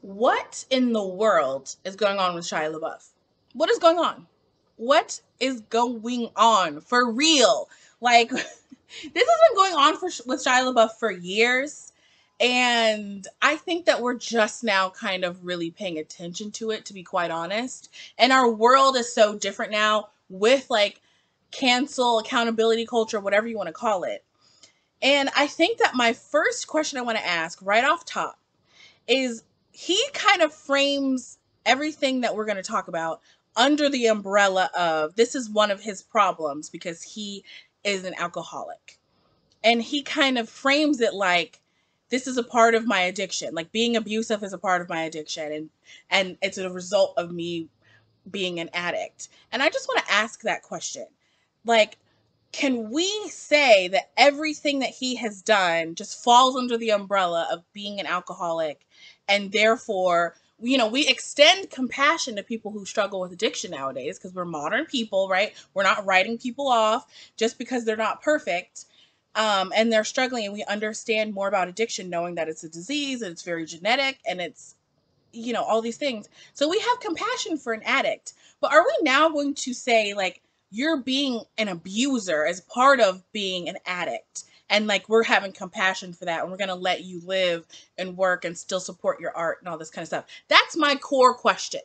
What in the world is going on with Shia Labeouf? What is going on? What is going on for real? Like, this has been going on with Shia LaBeouf for years, and I think that we're just now kind of really paying attention to it, to be quite honest. And our world is so different now with like cancel accountability culture, whatever you want to call it. And I think that my first question I want to ask right off top is he kind of frames everything that we're going to talk about under the umbrella of this is one of his problems because he is an alcoholic. And he kind of frames it like this is a part of my addiction. Like being abusive is a part of my addiction and it's a result of me being an addict. And I just want to ask that question. Like, can we say that everything that he has done just falls under the umbrella of being an alcoholic, and therefore, we extend compassion to people who struggle with addiction nowadays because we're modern people, right? We're not writing people off just because they're not perfect, and they're struggling, and we understand more about addiction knowing that it's a disease and it's very genetic and it's all these things. So we have compassion for an addict. But are we now going to say, like, you're being an abuser as part of being an addict? And, like, we're having compassion for that. And we're going to let you live and work and still support your art and all this kind of stuff. That's my core question.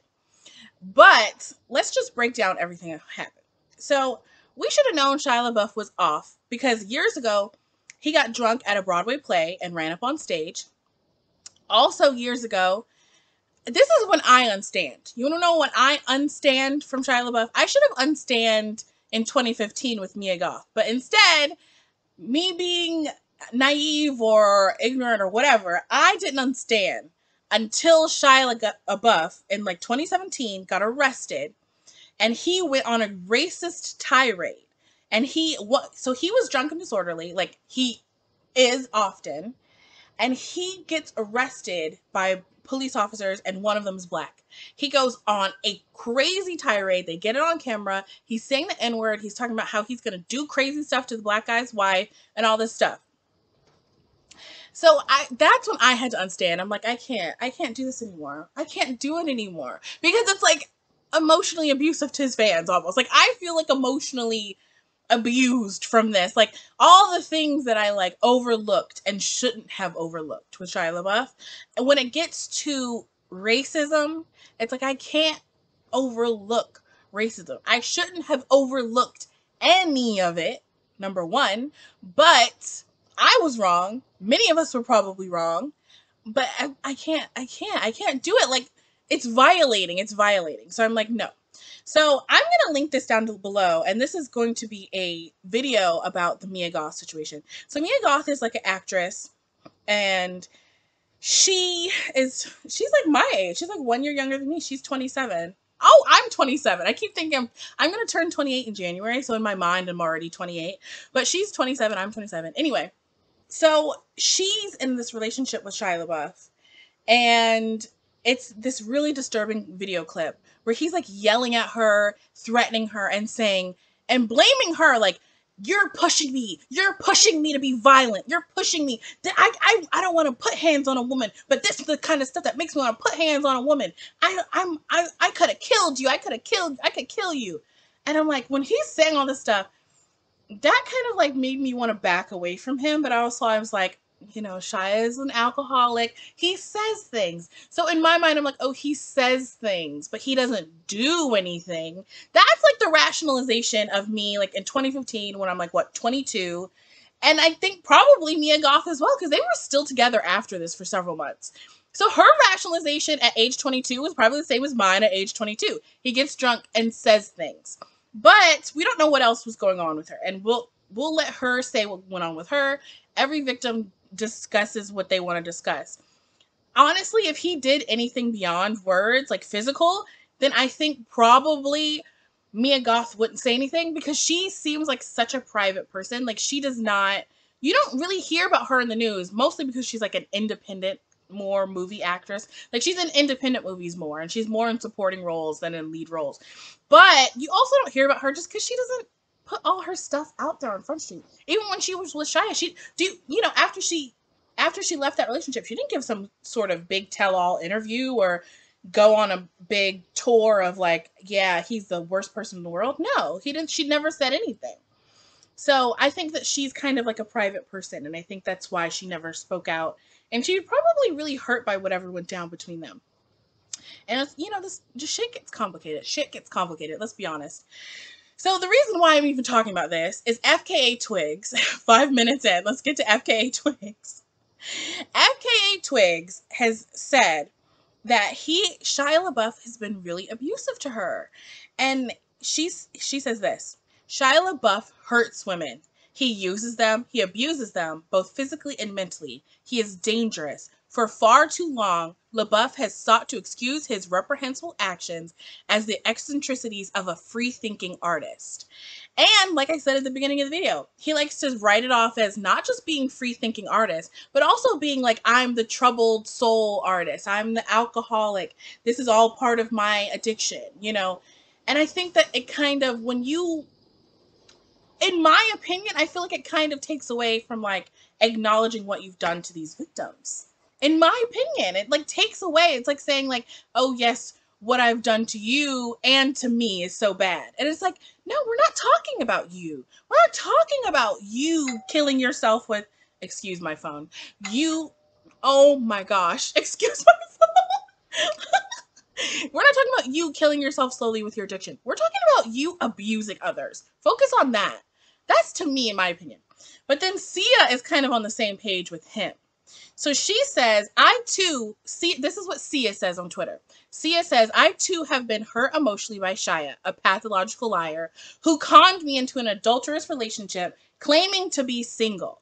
But let's just break down everything that happened. So we should have known Shia LaBeouf was off because years ago, he got drunk at a Broadway play and ran up on stage. Also, years ago, this is when I unstand. You want to know when I unstand from Shia LaBeouf? I should have unstand in 2015 with Mia Goth. But instead, me being naive or ignorant or whatever, I didn't unstand until Shia LaBeouf in like 2017 got arrested and he went on a racist tirade. And so he was drunk and disorderly, like he is often, and he gets arrested by police officers, and one of them is black. He goes on a crazy tirade. They get it on camera. He's saying the N-word. He's talking about how he's going to do crazy stuff to the black guy's wife and all this stuff. So that's when I had to understand. I'm like, I can't do this anymore. I can't do it anymore. Because it's like emotionally abusive to his fans almost. Like I feel like emotionally abused from this. Like all the things that I like overlooked and shouldn't have overlooked with Shia LaBeouf. And when it gets to racism, it's like I can't overlook racism. I shouldn't have overlooked any of it, number one, but I was wrong. Many of us were probably wrong, but I can't do it. Like it's violating. So I'm like, no. So I'm going to link this down below, and this is going to be a video about the Mia Goth situation. So Mia Goth is like an actress, and she's like my age. She's like 1 year younger than me. She's 27. Oh, I'm 27. I keep thinking I'm going to turn 28 in January, so in my mind I'm already 28. But she's 27, I'm 27. Anyway, so she's in this relationship with Shia LaBeouf, and it's this really disturbing video clip where he's like yelling at her, threatening her, and saying, and blaming her, like, you're pushing me to be violent, you're pushing me, I don't want to put hands on a woman, but this is the kind of stuff that makes me want to put hands on a woman. I could have killed you, I could kill you. And I'm like, when he's saying all this stuff, that kind of like made me want to back away from him, but also I was like, Shia is an alcoholic. He says things. So in my mind, I'm like, oh, he says things, but he doesn't do anything. That's like the rationalization of me, like in 2015 when I'm like, 22. And I think probably Mia Goth as well, because they were still together after this for several months. So her rationalization at age 22 was probably the same as mine at age 22. He gets drunk and says things. But we don't know what else was going on with her. And we'll let her say what went on with her. Every victim discusses what they want to discuss. Honestly, if he did anything beyond words, like physical, then I think probably Mia Goth wouldn't say anything because she seems like such a private person. Like she does not, you don't really hear about her in the news, mostly because she's like an independent, more movie actress. Like she's in independent movies more, and she's more in supporting roles than in lead roles. But you also don't hear about her just because she doesn't put all her stuff out there on Front Street. Even when she was with Shia, after she after she left that relationship, she didn't give some sort of big tell-all interview or go on a big tour of like, yeah, he's the worst person in the world. No, he didn't. She never said anything. So I think that she's kind of like a private person, and I think that's why she never spoke out. And she was probably really hurt by whatever went down between them. And it's, you know, this just shit gets complicated. Shit gets complicated. Let's be honest. So the reason why I'm even talking about this is FKA Twigs. 5 minutes in, let's get to FKA Twigs. FKA Twigs has said that Shia LaBeouf has been really abusive to her. And she says this: Shia LaBeouf hurts women. He uses them, he abuses them, both physically and mentally. He is dangerous. For far too long, LaBeouf has sought to excuse his reprehensible actions as the eccentricities of a free-thinking artist. And like I said at the beginning of the video, he likes to write it off as not just being free-thinking artist, but also being like, I'm the troubled soul artist. I'm the alcoholic. This is all part of my addiction, you know? And I think that it kind of, when you, in my opinion, I feel like it kind of takes away from like acknowledging what you've done to these victims. In my opinion, it like takes away. It's like saying like, oh yes, what I've done to you and to me is so bad. And it's like, no, we're not talking about you. We're not talking about you killing yourself with, excuse my phone. You, oh my gosh, excuse my phone. We're not talking about you killing yourself slowly with your addiction. We're talking about you abusing others. Focus on that. That's to me, in my opinion. But then Sia is kind of on the same page with him. So she says, I too, this is what Sia says on Twitter. Sia says, I too have been hurt emotionally by Shia, a pathological liar, who conned me into an adulterous relationship, claiming to be single.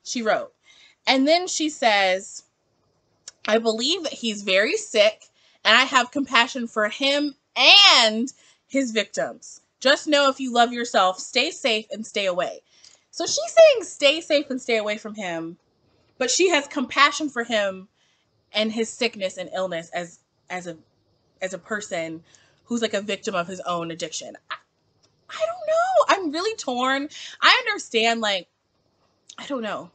She wrote. And then she says, I believe that he's very sick, and I have compassion for him and his victims. Just know if you love yourself, stay safe and stay away. So she's saying stay safe and stay away from him, but she has compassion for him and his sickness and illness as a person who's like a victim of his own addiction. I don't know. I'm really torn. I understand, like, I don't know.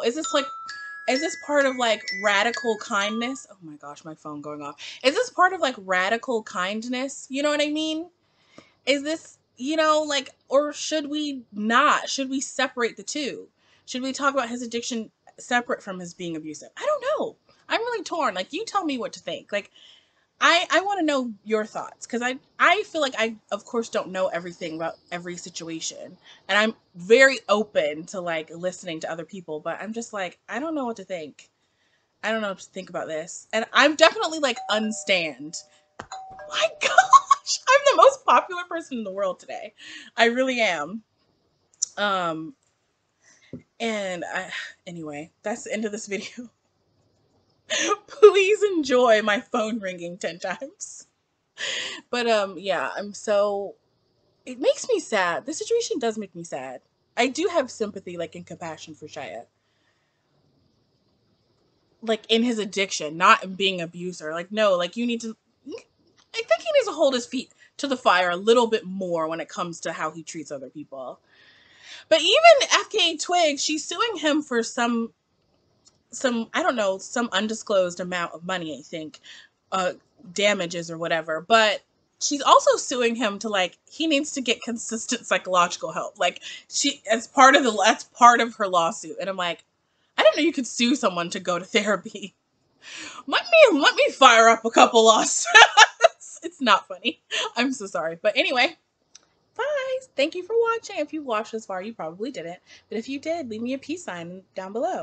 Is this part of like radical kindness? Oh my gosh, my phone going off. Is this part of like radical kindness? You know what I mean? Is this, you know, like, or should we not? Should we separate the two? Should we talk about his addiction separate from his being abusive? I don't know. I'm really torn. Like, you tell me what to think. Like, I want to know your thoughts, because I feel like I, of course, don't know everything about every situation. And I'm very open to, like, listening to other people. But I'm just like, I don't know what to think. I don't know what to think about this. And I'm definitely, like, unstand. My gosh, I'm the most popular person in the world today. I really am. Anyway, that's the end of this video. Please enjoy my phone ringing 10 times. But yeah, it makes me sad. This situation does make me sad. I do have sympathy, like, and compassion for Shia. Like, in his addiction, not in being an abuser. Like, no, like, I think he needs to hold his feet to the fire a little bit more when it comes to how he treats other people. But even FKA Twigs, she's suing him for some, I don't know, some undisclosed amount of money, I think, damages or whatever. But she's also suing him to, like, he needs to get consistent psychological help. Like, that's part of her lawsuit. And I'm like, I didn't know you could sue someone to go to therapy. Let me fire up a couple lawsuits. It's not funny. I'm so sorry. But anyway, bye. Thank you for watching. If you watched this far, you probably didn't. But if you did, leave me a peace sign down below.